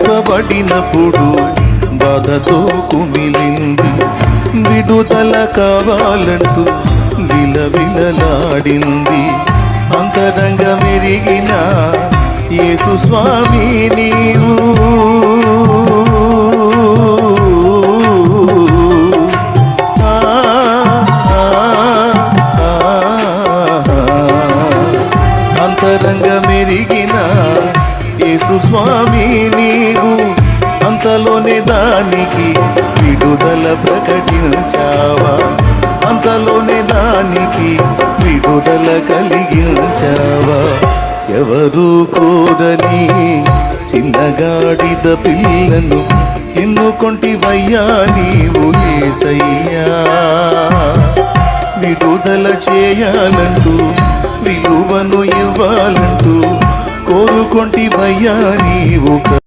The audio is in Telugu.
పడినప్పుడు బాధతో కుమిలింది, విడుదల కావాలంటూ విలవిలలాడింది. అంతరంగ మెరిగిన యేసు స్వామి నీవు, అంతరంగ మెరిగిన యేసు స్వామి నీవు, అంతలోనే దానికి విడుదల ప్రకటించావా, అంతలోనే దానికి విడుదల కలిగించావా. ఎవరు కోరని చిన్నగాడిద పిల్లను ఎన్నుకొంటివయ్యా నీవు యేసయ్యా. విడుదల చేయాలంటూ విలువను ఇవ్వాలంటూ కోరుకొంటివయ్యా నీవు.